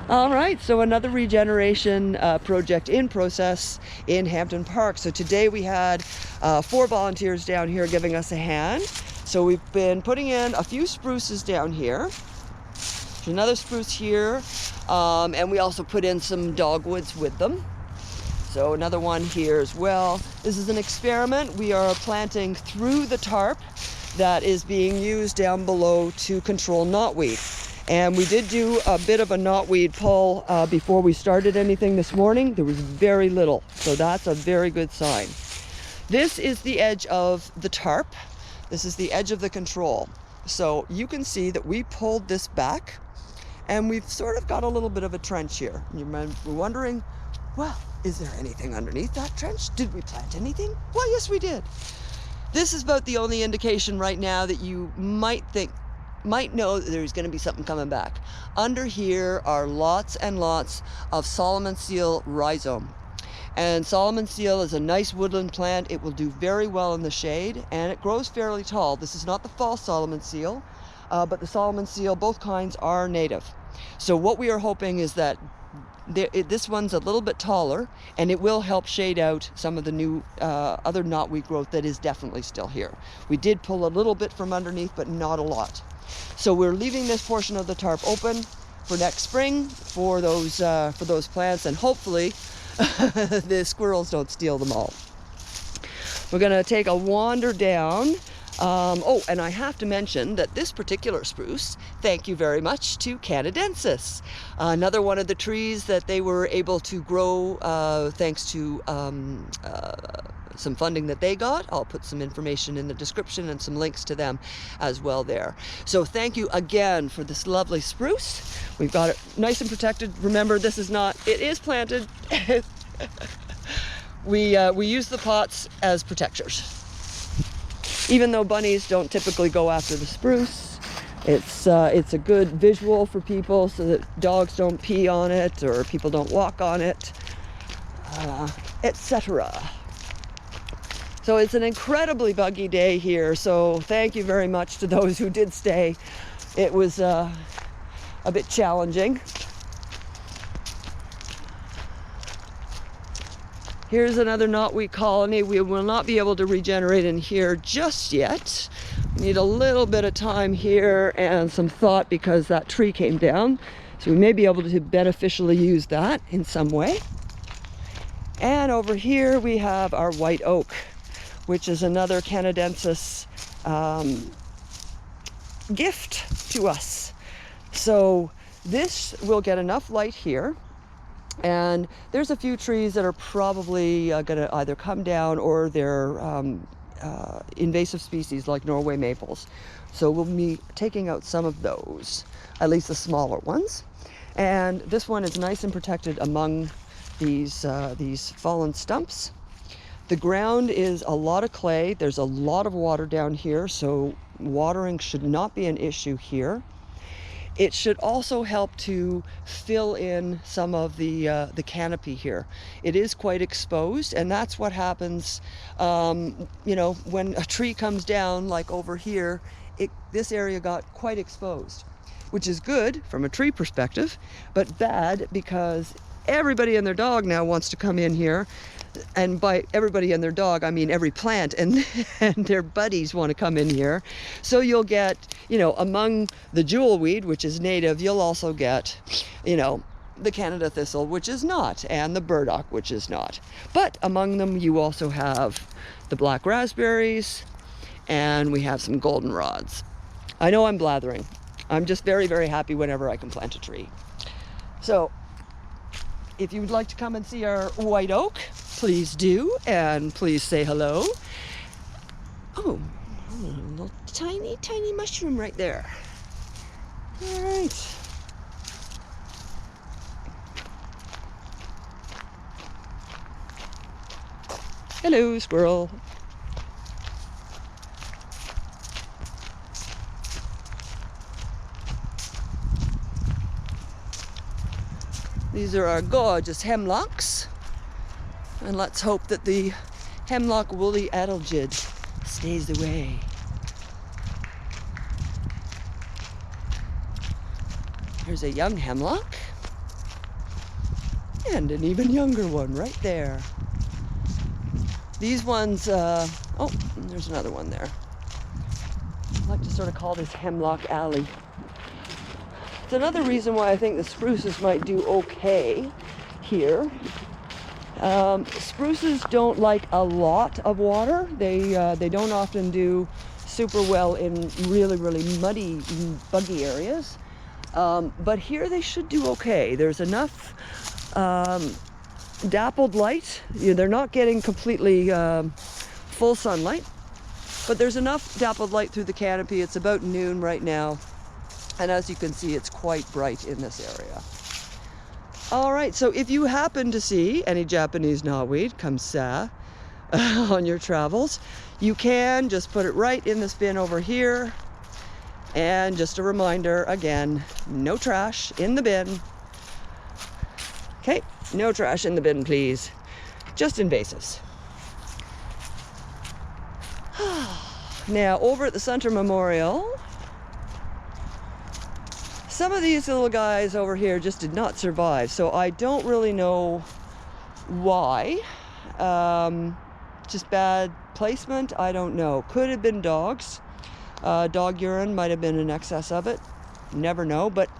All right, so another regeneration project in process in Hampton Park. So today we had 4 volunteers down here giving us a hand. So we've been putting in a few spruces down here. There's another spruce here, and we also put in some dogwoods with them. So another one here as well. This is an experiment. We are planting through the tarp that is being used down below to control knotweed. And we did do a bit of a knotweed pull before we started anything this morning. There was very little, so that's a very good sign. This is the edge of the tarp. This is the edge of the control. So you can see that we pulled this back and we've sort of got a little bit of a trench here. You might be wondering, well, is there anything underneath that trench? Did we plant anything? Well, yes, we did. This is about the only indication right now that you might know that there's going to be something coming back. Under here are lots and lots of Solomon seal rhizome. And Solomon seal is a nice woodland plant. It will do very well in the shade, and it grows fairly tall. This is not the false Solomon seal, but the Solomon seal, both kinds are native. So what we are hoping is that this one's a little bit taller, and it will help shade out some of the new other knotweed growth that is definitely still here. We did pull a little bit from underneath, but not a lot. So we're leaving this portion of the tarp open for next spring for those plants, and hopefully the squirrels don't steal them all. We're going to take a wander down. Oh, and I have to mention that this particular spruce, thank you very much to Canadensis. Another one of the trees that they were able to grow thanks to some funding that they got. I'll put some information in the description and some links to them as well there. So thank you again for this lovely spruce. We've got it nice and protected. Remember, this is not, it is planted. We use the pots as protectors. Even though bunnies don't typically go after the spruce, it's a good visual for people so that dogs don't pee on it or people don't walk on it, etc. So it's an incredibly buggy day here, so thank you very much to those who did stay. It was a bit challenging. Here's another knotweed colony. We will not be able to regenerate in here just yet. We need a little bit of time here and some thought because that tree came down. So we may be able to beneficially use that in some way. And over here we have our white oak, which is another Canadensis gift to us. So this will get enough light here. And there's a few trees that are probably going to either come down or they're invasive species like Norway maples. So we'll be taking out some of those, at least the smaller ones. And this one is nice and protected among these fallen stumps. The ground is a lot of clay. There's a lot of water down here, so watering should not be an issue here. It should also help to fill in some of the canopy here. It is quite exposed, and that's what happens, you know, when a tree comes down, like over here, this area got quite exposed, which is good from a tree perspective, but bad because everybody and their dog now wants to come in here. And by everybody and their dog, I mean every plant and their buddies want to come in here. So you'll get, you know, among the jewelweed, which is native, you'll also get, you know, the Canada thistle, which is not, and the burdock, which is not. But among them, you also have the black raspberries, and we have some goldenrods. I know I'm blathering. I'm just very, very happy whenever I can plant a tree. So if you would like to come and see our white oak, please do, and please say hello. Oh, a little tiny, tiny mushroom right there. All right. Hello, squirrel. These are our gorgeous hemlocks. And let's hope that the hemlock woolly adelgid stays away. Here's a young hemlock. And an even younger one right there. These ones, oh, there's another one there. I like to sort of call this Hemlock Alley. It's another reason why I think the spruces might do okay here. Spruces don't like a lot of water. They don't often do super well in really, really muddy, buggy areas. But here they should do okay. There's enough dappled light. They're not getting completely full sunlight, but there's enough dappled light through the canopy. It's about noon right now, and as you can see, it's quite bright in this area. All right, so if you happen to see any Japanese knotweed, kamsa, on your travels, you can just put it right in this bin over here. And just a reminder, again, no trash in the bin. Okay, no trash in the bin, please. Just in vases. Now, over at the Center Memorial, some of these little guys over here just did not survive, so I don't really know why. Just bad placement, I don't know. Could have been dogs. Dog urine might have been in excess of it. Never know, but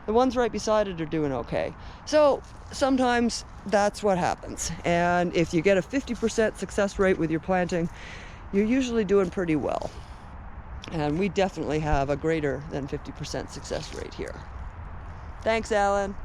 the ones right beside it are doing okay. So sometimes that's what happens. And if you get a 50% success rate with your planting, you're usually doing pretty well. And we definitely have a greater than 50% success rate here. Thanks, Alan.